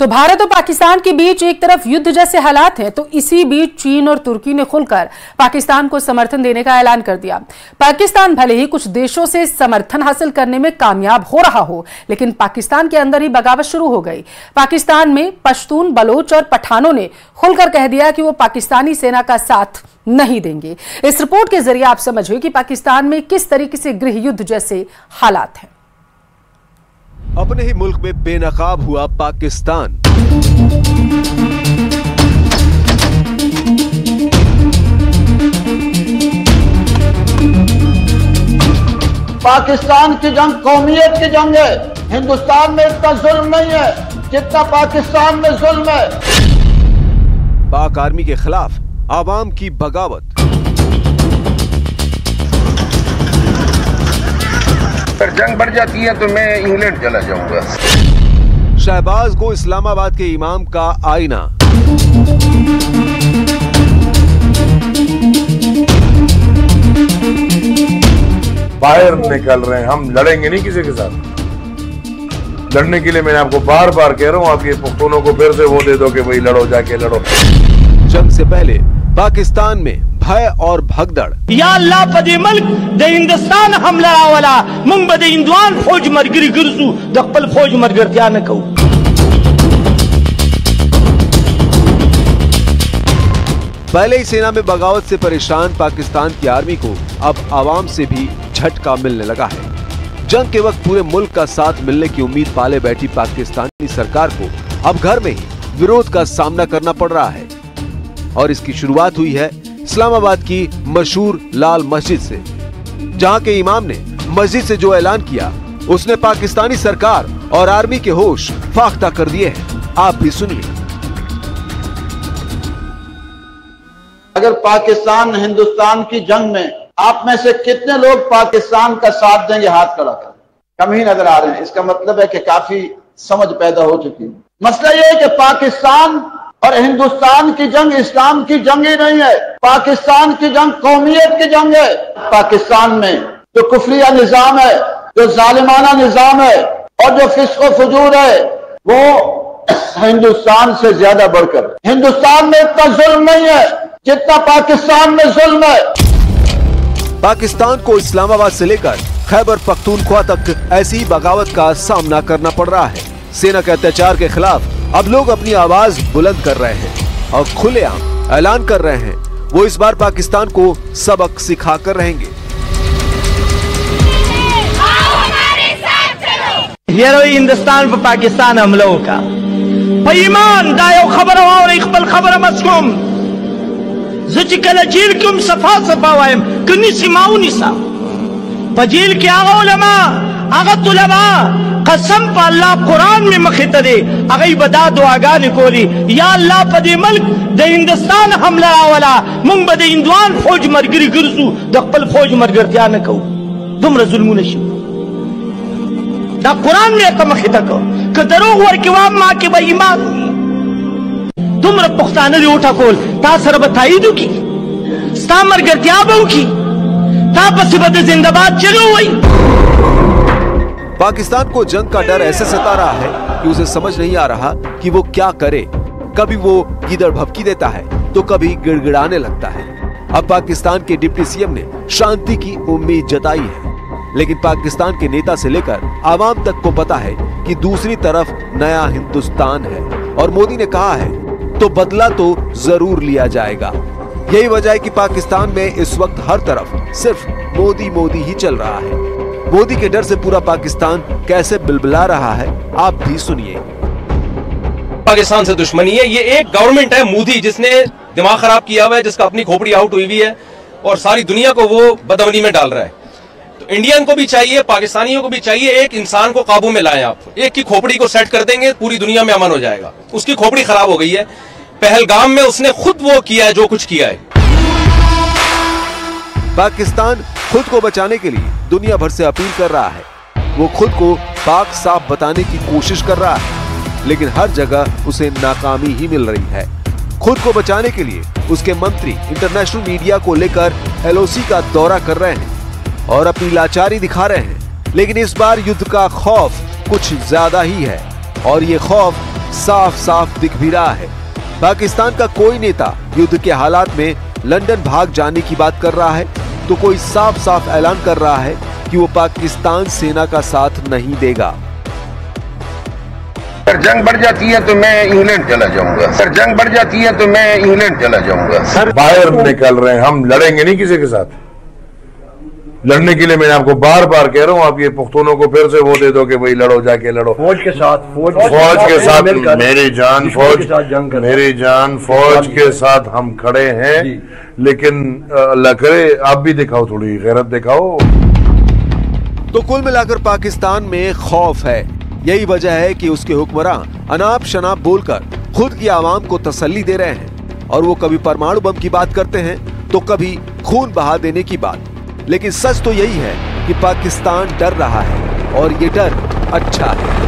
तो भारत और पाकिस्तान के बीच एक तरफ युद्ध जैसे हालात हैं, तो इसी बीच चीन और तुर्की ने खुलकर पाकिस्तान को समर्थन देने का ऐलान कर दिया। पाकिस्तान भले ही कुछ देशों से समर्थन हासिल करने में कामयाब हो रहा हो, लेकिन पाकिस्तान के अंदर ही बगावत शुरू हो गई। पाकिस्तान में पश्तून, बलोच और पठानों ने खुलकर कह दिया कि वो पाकिस्तानी सेना का साथ नहीं देंगे। इस रिपोर्ट के जरिए आप समझिए कि पाकिस्तान में किस तरीके से गृह युद्ध जैसे हालात हैं। अपने ही मुल्क में बेनकाब हुआ पाकिस्तान। पाकिस्तान की जंग कौमियत की जंग है। हिंदुस्तान में इतना जुल्म नहीं है जितना पाकिस्तान में जुल्म है। पाक आर्मी के खिलाफ आवाम की बगावत। अगर जंग बढ़ जाती है तो मैं इंग्लैंड चला जाऊंगा। शहबाज को इस्लामाबाद के इमाम का आईना। बाहर निकल रहे हैं, हम लड़ेंगे नहीं किसी के साथ। लड़ने के लिए मैंने आपको बार बार कह रहा हूं, आप ये पुख्तूनों को फिर से वो दे दो कि भाई लड़ो, जाके लड़ो। जंग से पहले पाकिस्तान में भय और भगदड़। या अल्लाह पदे मुल्क दे हिंदुस्तान हमला वाला मुंग बदे हिंदुआन फौज मरगिरी गिरसू दखपल फौज मरगर क्या न कहूं। पहले ही सेना में बगावत से परेशान पाकिस्तान की आर्मी को अब आवाम से भी झटका मिलने लगा है। जंग के वक्त पूरे मुल्क का साथ मिलने की उम्मीद पाले बैठी पाकिस्तानी सरकार को अब घर में ही विरोध का सामना करना पड़ रहा है। और इसकी शुरुआत हुई है इस्लामाबाद की मशहूर लाल मस्जिद से, जहां के इमाम ने मस्जिद से जो ऐलान किया उसने पाकिस्तानी सरकार और आर्मी के होश फाख्ता कर दिए हैं। आप भी सुनिए। अगर पाकिस्तान हिंदुस्तान की जंग में आप में से कितने लोग पाकिस्तान का साथ देंगे? हाथ खड़ा कर। कम ही नजर आ रहे हैं। इसका मतलब है कि काफी समझ पैदा हो चुकी है। मसला यह है कि पाकिस्तान और हिंदुस्तान की जंग इस्लाम की जंग ही नहीं है। पाकिस्तान की जंग कौमियत की जंग है। पाकिस्तान में जो कुफरिया निजाम है, जो जालिमाना निजाम है और जो फिस्क व फुजूर है, वो हिंदुस्तान से ज्यादा बढ़कर। हिंदुस्तान में इतना जुल्म नहीं है जितना पाकिस्तान में जुल्म है। पाकिस्तान को इस्लामाबाद से लेकर खैबर पख्तूनख्वा तक ऐसी ही बगावत का सामना करना पड़ रहा है। सेना के अत्याचार के खिलाफ अब लोग अपनी आवाज बुलंद कर रहे हैं और खुलेआम ऐलान कर रहे हैं वो इस बार पाकिस्तान को सबक सिखा कर रहेंगे। ये हिंदुस्तान पर पाकिस्तान हमलों का ईमान दायो खबर और इकबल खबर मस्कुम जेल क्यों सफा सफा वायम कनी सिमाऊ निसा पजेल के आगा उलमा आगा तुलमा कसम पर अल्लाह कुरान में मखित दे अगई बदा दुआगा निकोली या अल्लाह पदे मुल्क दे हिंदुस्तान हमला वाला मुंग बदे हिंदुआन फौज मरगिरी गिरसू दखपल फौज मरगर क्या न कहूं। दुमरा जुल्म नशी दा कुरान में का मखित को कदरो वर के वा मां के बेईमान तुमरा पुख्तान रे उठा कोल ता सर बताई दू की ता मरगर क्या बहु की ता बस बद जिंदाबाद चलो वही। पाकिस्तान को जंग का डर ऐसे सता रहा है कि उसे समझ नहीं आ रहा कि वो क्या करे। कभी वो गीदड़ भभकी देता है तो कभी गिड़गिड़ाने लगता है। अब पाकिस्तान के डिप्टी सीएम ने शांति की उम्मीद जताई है, लेकिन पाकिस्तान के नेता से लेकर आवाम तक को पता है कि दूसरी तरफ नया हिंदुस्तान है और मोदी ने कहा है तो बदला तो जरूर लिया जाएगा। यही वजह है कि पाकिस्तान में इस वक्त हर तरफ सिर्फ मोदी मोदी ही चल रहा है। मोदी के डर से पूरा पाकिस्तान कैसे बिलबिला रहा है, आप भी सुनिए। पाकिस्तान से दुश्मनी है। ये एक गवर्नमेंट है मोदी जिसने दिमाग खराब किया हुआ है, जिसका अपनी खोपड़ी आउट हुई हुई है और सारी दुनिया को वो बदअमनी में डाल रहा है। तो इंडियन को भी चाहिए, पाकिस्तानियों को भी चाहिए, एक इंसान को काबू में लाएं। आप एक की खोपड़ी को सेट कर देंगे, पूरी दुनिया में अमन हो जाएगा। उसकी खोपड़ी खराब हो गई है। पहलगाम में उसने खुद वो किया है जो कुछ किया है। पाकिस्तान खुद को बचाने के लिए दुनिया भर से अपील कर रहा है। वो खुद को पाक साफ बताने की कोशिश कर रहा है, लेकिन हर जगह उसे नाकामी ही मिल रही है। खुद को बचाने के लिए उसके मंत्री इंटरनेशनल मीडिया को लेकर LOC का दौरा कर रहे हैं और अपनी लाचारी दिखा रहे हैं। लेकिन इस बार युद्ध का खौफ कुछ ज्यादा ही है और ये खौफ साफ साफ दिख भी रहा है। पाकिस्तान का कोई नेता युद्ध के हालात में लंदन भाग जाने की बात कर रहा है तो कोई साफ साफ ऐलान कर रहा है कि वो पाकिस्तान सेना का साथ नहीं देगा। अगर जंग बढ़ जाती है तो मैं इंग्लैंड चला जाऊंगा। सर जंग बढ़ जाती है तो मैं इंग्लैंड चला जाऊंगा। सर बाहर निकल रहे हैं, हम लड़ेंगे नहीं किसी के साथ। लड़ने के लिए मैंने आपको बार बार कह रहा हूं, आप ये पुख्तूनों को फिर से वो दे दो कि भाई लड़ो, जाके लड़ो फौज के साथ, फौज के साथ मेरी जान फौज के साथ हम खड़े हैं। लेकिन अल्लाह करे आप भी दिखाओ, थोड़ी गैरत दिखाओ। तो कुल मिलाकर पाकिस्तान में खौफ है। यही वजह है कि उसके हुक्मरान अनाप शनाप बोलकर खुद की आवाम को तसल्ली दे रहे हैं और वो कभी परमाणु बम की बात करते हैं तो कभी खून बहा देने की बात। लेकिन सच तो यही है कि पाकिस्तान डर रहा है और ये डर अच्छा है।